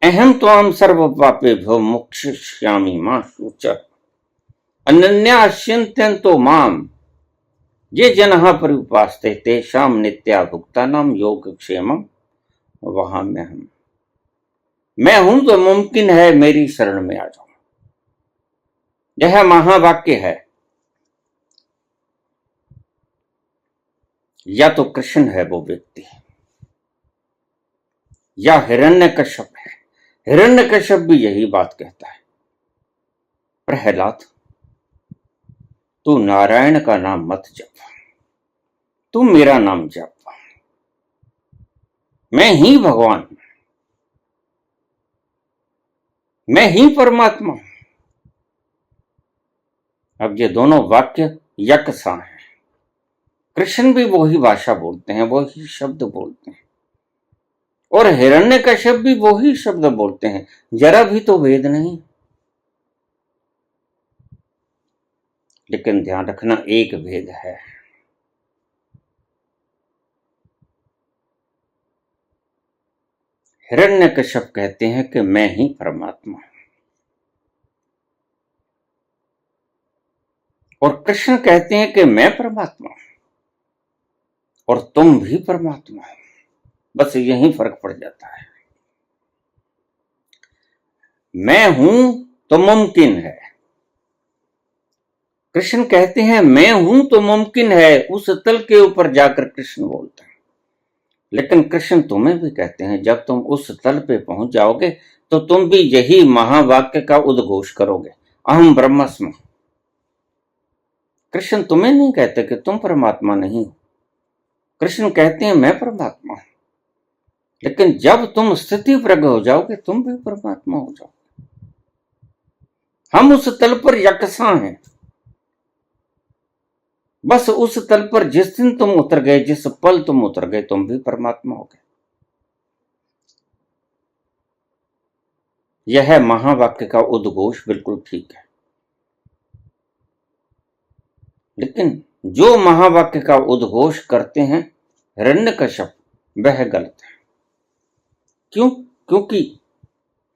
अहम त्वाम सर्व पापेभ्यो मोक्षयिष्यामि मा शुचः अनन्याश्चिन्तयन्तो माम ये जनः पर्युपासते तेषां नित्याभुक्तानां योगक्षेमं वहाम्यहम्। मैं हूं तो मुमकिन है, मेरी शरण में आ जाओ। यह महावाक्य है। या तो कृष्ण है वो व्यक्ति, या हिरण्यकश्यप है। हिरण्यकश्यप भी यही बात कहता है, प्रहलाद तू नारायण का नाम मत जप, तू मेरा नाम जप। मैं ही भगवान, मैं ही परमात्मा। अब ये दोनों वाक्य यकसां हैं। कृष्ण भी वही भाषा बोलते हैं, वही शब्द बोलते हैं, और हिरण्यकश्यप भी वही शब्द बोलते हैं। जरा भी तो भेद नहीं। लेकिन ध्यान रखना, एक भेद है। हिरण्यकश्यप कहते हैं कि मैं ही परमात्मा हूं, और कृष्ण कहते हैं कि मैं परमात्मा हूं और तुम भी परमात्मा हो। बस यही फर्क पड़ जाता है। मैं हूं तो मुमकिन है, कृष्ण कहते हैं मैं हूं तो मुमकिन है। उस तल के ऊपर जाकर कृष्ण बोलते हैं। लेकिन कृष्ण तुम्हें भी कहते हैं, जब तुम उस तल पे पहुंच जाओगे तो तुम भी यही महावाक्य का उद्घोष करोगे, अहम ब्रह्मस्मि। कृष्ण तुम्हें नहीं कहते कि तुम परमात्मा नहीं हो। कृष्ण कहते हैं मैं परमात्मा हूं। लेकिन जब तुम स्थिति प्रज्ञ हो जाओगे, तुम भी परमात्मा हो जाओगे। हम उस तल पर यकसां हैं। बस उस तल पर जिस दिन तुम उतर गए, जिस पल तुम उतर गए, तुम भी परमात्मा हो गए। यह महावाक्य का उद्घोष बिल्कुल ठीक है। लेकिन जो महावाक्य का उद्घोष करते हैं हिरण्यकश्यप, वह गलत है। क्यों? क्योंकि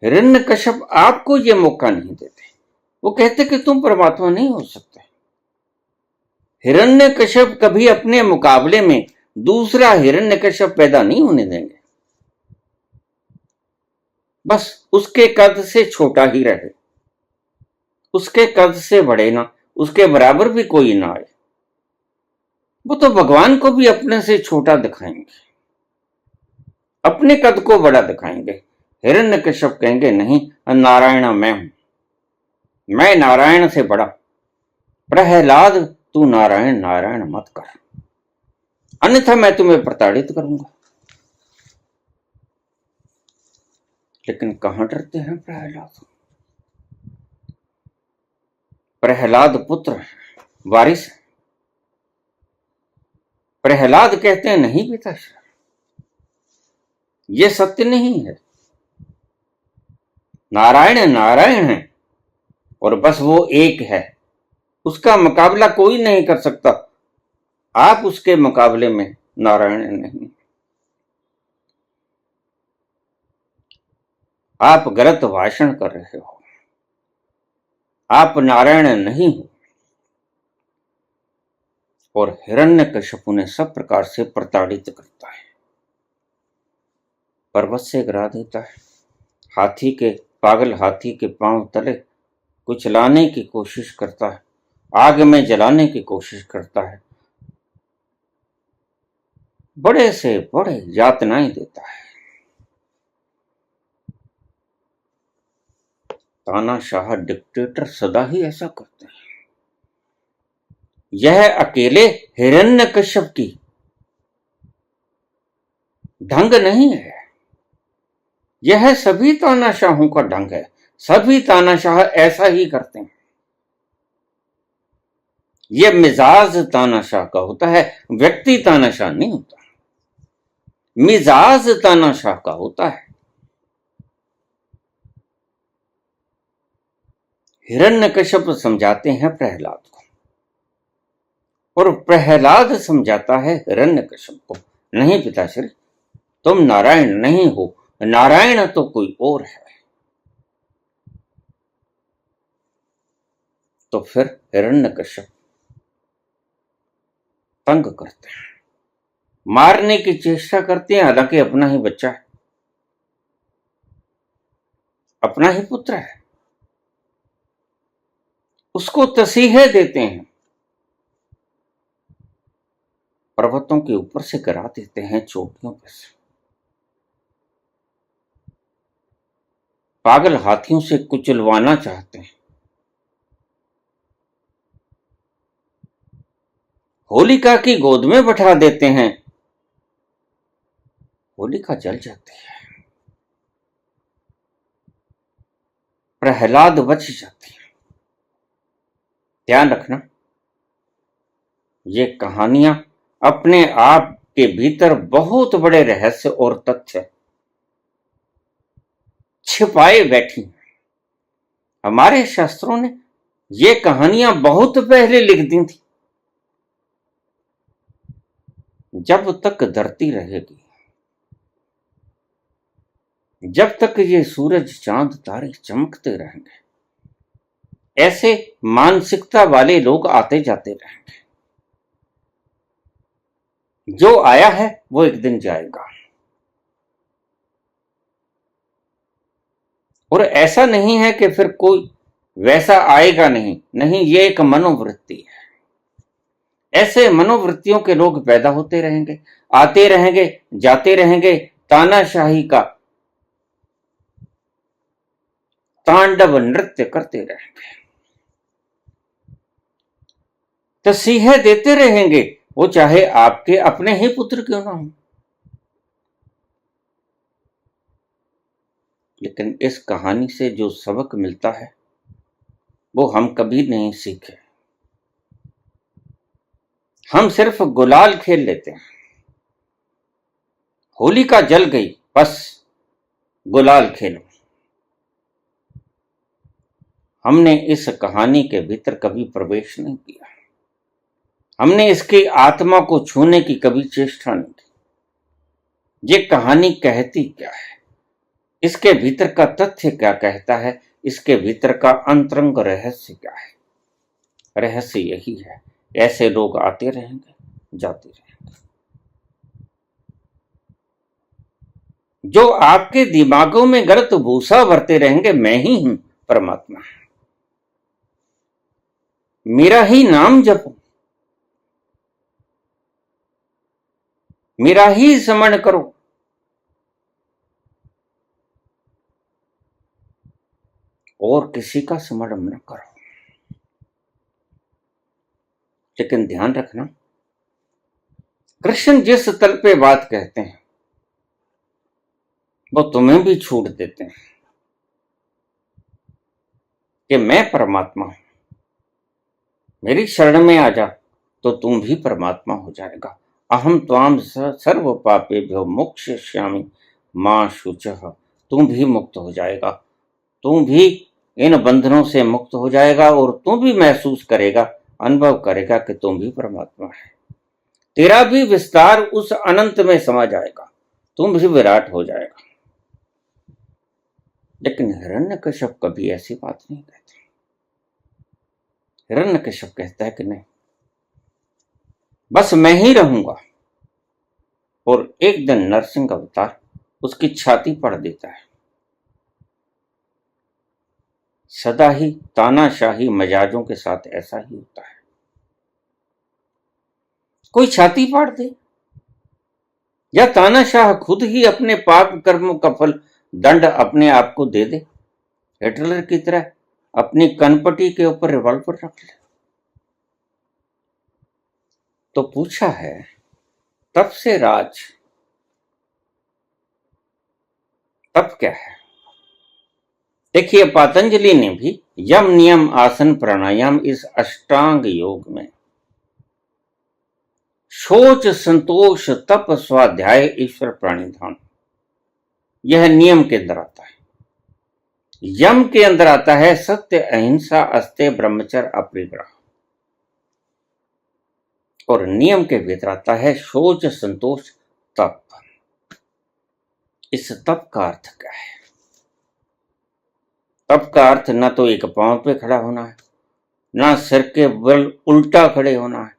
हिरण्यकश्यप आपको यह मौका नहीं देते। वो कहते कि तुम परमात्मा नहीं हो सकते। हिरण्यकश्यप कभी अपने मुकाबले में दूसरा हिरण्यकश्यप पैदा नहीं होने देंगे। बस उसके कद से छोटा ही रहे, उसके कद से बढ़े ना, उसके बराबर भी कोई ना आए। वो तो भगवान को भी अपने से छोटा दिखाएंगे, अपने कद को बड़ा दिखाएंगे। हिरण्यकश्यप कहेंगे नहीं, नारायण मैं हूं, मैं नारायण से बड़ा। प्रहलाद तू नारायण नारायण मत कर, अन्यथा मैं तुम्हें प्रताड़ित करूंगा। लेकिन कहां डरते हैं प्रहलाद। प्रहलाद पुत्र वारिस है। प्रहलाद कहते हैं नहीं पिताश्री, ये सत्य नहीं है। नारायण नारायण है और बस वो एक है, उसका मुकाबला कोई नहीं कर सकता। आप उसके मुकाबले में नारायण नहीं। आप गलत भाषण कर रहे हो, आप नारायण नहीं हो। और हिरण्यकश्यप उन्हें सब प्रकार से प्रताड़ित करता है, पर्वत से गिरा देता है, पागल हाथी के पांव तले कुचलाने की कोशिश करता है, आग में जलाने की कोशिश करता है, बड़े से बड़े यातनाएं देता है। तानाशाह डिक्टेटर सदा ही ऐसा करते हैं। यह अकेले हिरण्यकश्यप की ढंग नहीं है, यह सभी तानाशाहों का ढंग है। सभी तानाशाह ऐसा ही करते हैं। यह मिजाज तानाशाह का होता है, व्यक्ति तानाशाह नहीं होता, मिजाज तानाशाह का होता है। हिरण्यकश्यप समझाते हैं प्रहलाद को, और प्रहलाद समझाता है हिरण्यकश्यप को, नहीं पिताश्री, तुम नारायण नहीं हो, नारायण तो कोई और है। तो फिर हिरण्यकश्यप तंग करते हैं, मारने की चेष्टा करते हैं, हालांकि अपना ही बच्चा है, अपना ही पुत्र है, उसको तसीहे देते हैं, पर्वतों के ऊपर से गिरा देते हैं, चोटियों पर से, पागल हाथियों से कुचलवाना चाहते हैं। होलिका की गोद में बैठा देते हैं, होलिका जल जाती है, प्रहलाद बच जाती है। ध्यान रखना, ये कहानियां अपने आप के भीतर बहुत बड़े रहस्य और तथ्य छिपाए बैठी हैं। हमारे शास्त्रों ने ये कहानियां बहुत पहले लिख दी थी। जब तक धरती रहेगी, जब तक ये सूरज चांद तारे चमकते रहेंगे, ऐसे मानसिकता वाले लोग आते जाते रहेंगे। जो आया है वो एक दिन जाएगा, और ऐसा नहीं है कि फिर कोई वैसा आएगा नहीं, ये एक मनोवृत्ति है। ऐसे मनोवृत्तियों के लोग पैदा होते रहेंगे, आते रहेंगे, जाते रहेंगे, तानाशाही का तांडव नृत्य करते रहेंगे, तसीहे देते रहेंगे, वो चाहे आपके अपने ही पुत्र क्यों ना हो। लेकिन इस कहानी से जो सबक मिलता है वो हम कभी नहीं सीखे। हम सिर्फ गुलाल खेल लेते हैं, होलिका जल गई, बस गुलाल खेलो। हमने इस कहानी के भीतर कभी प्रवेश नहीं किया, हमने इसकी आत्मा को छूने की कभी चेष्टा नहीं की। ये कहानी कहती क्या है, इसके भीतर का तथ्य क्या कहता है, इसके भीतर का अंतरंग रहस्य क्या है। रहस्य यही है, ऐसे लोग आते रहेंगे, जाते रहेंगे। जो आपके दिमागों में गलत भूसा भरते रहेंगे, मैं ही हूं परमात्मा, मेरा ही नाम जपो, मेरा ही स्मरण करो, और किसी का स्मरण न करो। लेकिन ध्यान रखना, कृष्ण जिस तल पे बात कहते हैं वो तुम्हें भी छूट देते हैं कि मैं परमात्मा हूं, मेरी शरण में आ जा तो तुम भी परमात्मा हो जाएगा। अहम त्वाम सर्व पापेभ्यो मोक्षयिष्यामि मां शुचः, तुम भी मुक्त हो जाएगा, तुम भी इन बंधनों से मुक्त हो जाएगा, और तुम भी महसूस करेगा, अनुभव करेगा कि तुम भी परमात्मा है। तेरा भी विस्तार उस अनंत में समा जाएगा, तुम भी विराट हो जाएगा। लेकिन हिरण्यकश्यप कभी ऐसी बात नहीं कहते। हिरण्यकश्यप कहता है कि नहीं, बस मैं ही रहूंगा। और एक दिन नरसिंह अवतार उसकी छाती पढ़ देता है। सदा ही तानाशाही मिजाजों के साथ ऐसा ही होता है, कोई छाती फाड़ दे या तानाशाह खुद ही अपने पाप कर्मों का फल दंड अपने आप को दे दे। हिटलर की तरह अपनी कनपटी के ऊपर रिवॉल्वर रख ले। तो पूछा है, तब से राज, तब क्या है? देखिए, पतंजलि ने भी यम नियम आसन प्राणायाम इस अष्टांग योग में शोच संतोष तप स्वाध्याय ईश्वर प्राणिधान, यह नियम के अंदर आता है। यम के अंदर आता है सत्य अहिंसा अस्तेय ब्रह्मचर्य अपरिग्रह, और नियम के भीतर आता है शोच संतोष तप। इस तप का अर्थ क्या है? तप का अर्थ न तो एक पांव पे खड़ा होना है, ना सिर के बल उल्टा खड़े होना है,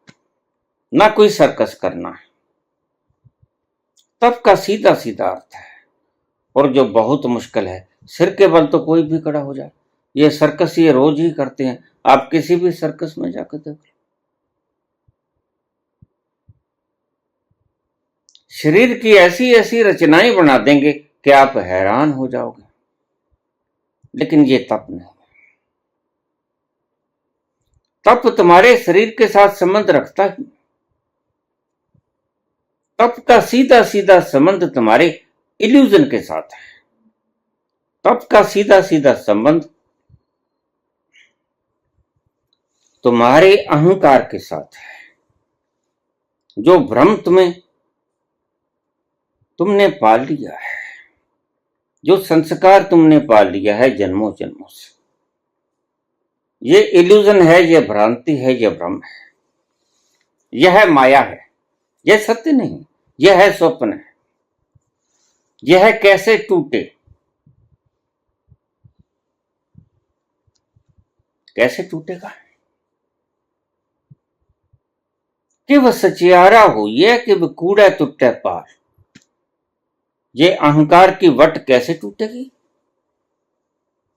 ना कोई सर्कस करना है। तप का सीधा सीधा अर्थ है, और जो बहुत मुश्किल है, सिर के बल तो कोई भी खड़ा हो जाए। ये सर्कस ये रोज ही करते हैं, आप किसी भी सर्कस में जाकर देख लो। शरीर की ऐसी ऐसी रचनाएं बना देंगे कि आप हैरान हो जाओगे, लेकिन ये तप नहीं। तप तुम्हारे शरीर के साथ संबंध रखता ही। तप का सीधा सीधा संबंध तुम्हारे इल्यूजन के साथ है। तप का सीधा सीधा संबंध तुम्हारे अहंकार के साथ है, जो भ्रम तुमने पाल लिया है, जो संस्कार तुमने पाल लिया है जन्मों जन्मों से। ये इल्यूजन है, ये भ्रांति है, ये भ्रम है, यह माया है, यह सत्य नहीं, यह है स्वप्न है। यह कैसे टूटे? कैसे टूटेगा? कि वह सचियारा हो, यह कि वह कूड़ा टूटे पार। ये अहंकार की वट कैसे टूटेगी?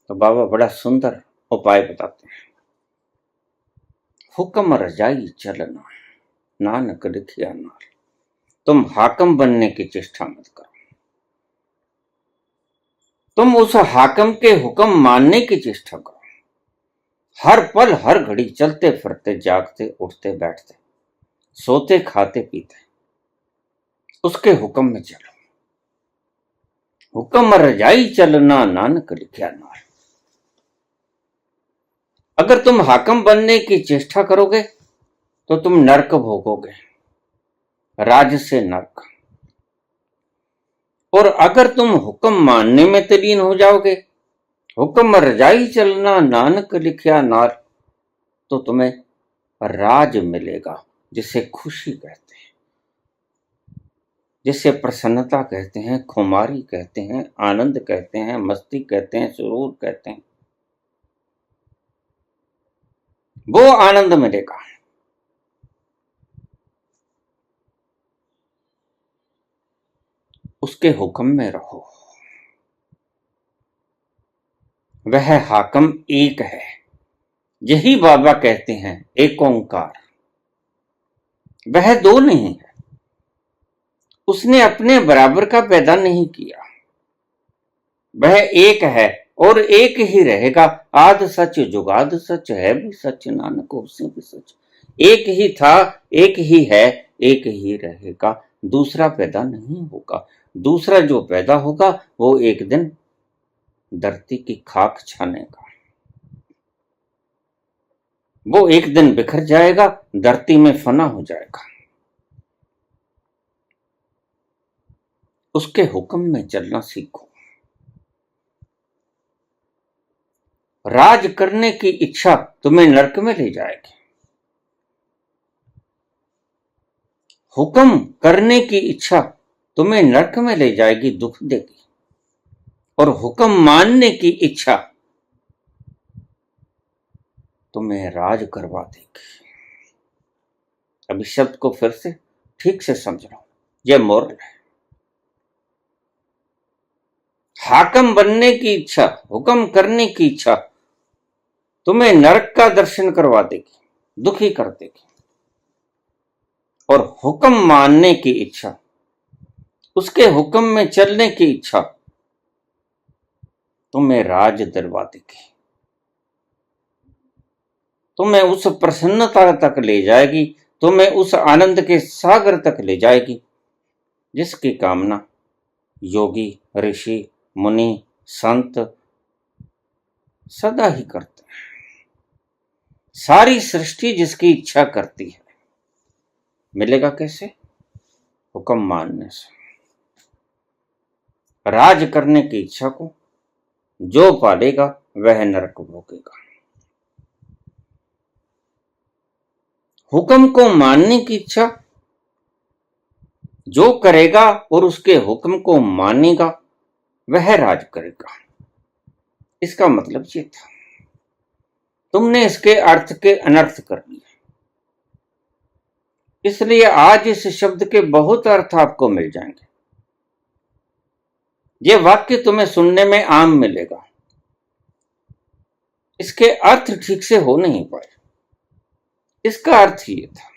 तो बाबा बड़ा सुंदर उपाय बताते हैं। हुक्म रजाई चलना, नानक लिखिया नाल। तुम हाकम बनने की चेष्टा मत करो, तुम उस हाकम के हुक्म मानने की चेष्टा करो। हर पल हर घड़ी चलते फिरते जागते उठते बैठते सोते खाते पीते उसके हुक्म में चलो। हुक्म रजाई चलना, नानक लिखिया नाल। अगर तुम हाकम बनने की चेष्टा करोगे तो तुम नरक भोगोगे, राज से नरक। और अगर तुम हुक्म मानने में तलीन हो जाओगे, हुक्म रजाई चलना, नानक लिखिया नाल, तो तुम्हें राज मिलेगा, जिसे खुशी कहते हैं, जिसे प्रसन्नता कहते हैं, खुमारी कहते हैं, आनंद कहते हैं, मस्ती कहते हैं, सुरूर कहते हैं। वो आनंद मिलेगा। उसके हुक्म में रहो। वह हाकम एक है, यही बाबा कहते हैं एक ओंकार। वह दो नहीं है, उसने अपने बराबर का पैदा नहीं किया। वह एक है और एक ही रहेगा। आद सच जुगाद सच, है भी सच नानक होसी भी सच। एक ही था, एक ही है, एक ही रहेगा, दूसरा पैदा नहीं होगा। दूसरा जो पैदा होगा वो एक दिन धरती की खाक छानेगा, वो एक दिन बिखर जाएगा, धरती में फना हो जाएगा। उसके हुक्म में चलना सीखो। राज करने की इच्छा तुम्हें नरक में ले जाएगी। हुक्म करने की इच्छा तुम्हें नरक में ले जाएगी, दुख देगी। और हुक्म मानने की इच्छा तुम्हें राज करवा देगी। अभी शब्द को फिर से ठीक से समझ लो, यह मोरल है। हाकम बनने की इच्छा, हुक्म करने की इच्छा तुम्हें नरक का दर्शन करवा देगी, दुखी कर देगी। और हुक्म मानने की इच्छा, उसके हुक्म में चलने की इच्छा तुम्हें राज दिलवा देगी, तुम्हें उस प्रसन्नता तक ले जाएगी, तुम्हें उस आनंद के सागर तक ले जाएगी जिसकी कामना योगी, ऋषि, मुनि, संत सदा ही करते हैं। सारी सृष्टि जिसकी इच्छा करती है, मिलेगा कैसे? हुक्म मानने से। राज करने की इच्छा को जो पालेगा वह नरक भोगेगा। हुक्म को मानने की इच्छा जो करेगा और उसके हुक्म को मानेगा वह राज करेगा। इसका मतलब ये था। तुमने इसके अर्थ के अनर्थ कर दिए, इसलिए आज इस शब्द के बहुत अर्थ आपको मिल जाएंगे। यह वाक्य तुम्हें सुनने में आम मिलेगा, इसके अर्थ ठीक से हो नहीं पाए। इसका अर्थ ये था।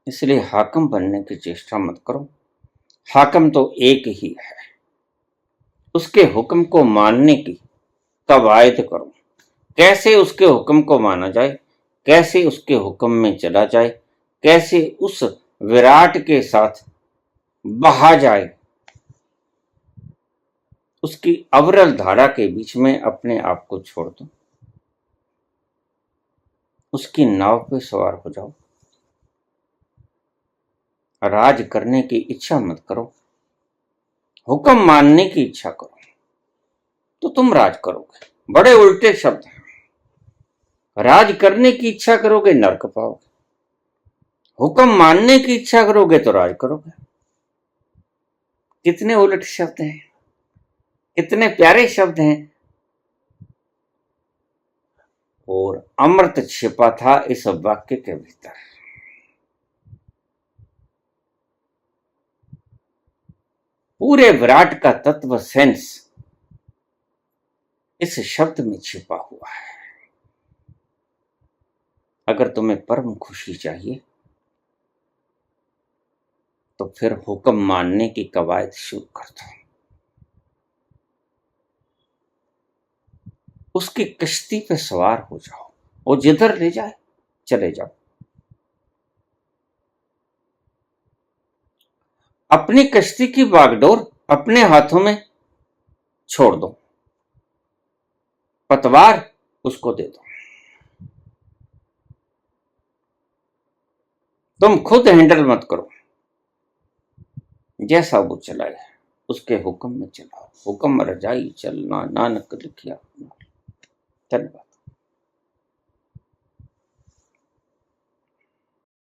इसलिए हाकिम बनने की चेष्टा मत करो। हाकिम तो एक ही है। उसके हुक्म को मानने की कवायद करो। कैसे उसके हुक्म को माना जाए, कैसे उसके हुक्म में चला जाए, कैसे उस विराट के साथ बहा जाए, उसकी अविरल धारा के बीच में अपने आप को छोड़ दो, उसकी नाव पे सवार हो जाओ। राज करने की इच्छा मत करो, हुक्म मानने की इच्छा करो, तो तुम राज करोगे। बड़े उल्टे शब्द हैं। राज करने की इच्छा करोगे नरक पाओगे, हुक्म मानने की इच्छा करोगे तो राज करोगे। कितने उलट शब्द हैं, कितने प्यारे शब्द हैं। और अमृत छिपा था इस वाक्य के भीतर। पूरे विराट का तत्व सेंस इस शब्द में छिपा हुआ है। अगर तुम्हें परम खुशी चाहिए तो फिर हुक्म मानने की कवायद शुरू कर दो। उसकी कश्ती पे सवार हो जाओ, वो जिधर ले जाए चले जाओ। अपनी कश्ती की बागडोर अपने हाथों में छोड़ दो, पतवार उसको दे दो। तुम खुद हैंडल मत करो, जैसा वो चलाए उसके हुक्म में चलाओ। हुक्म रजाई चलना नानक लिखिया। धन्यवाद।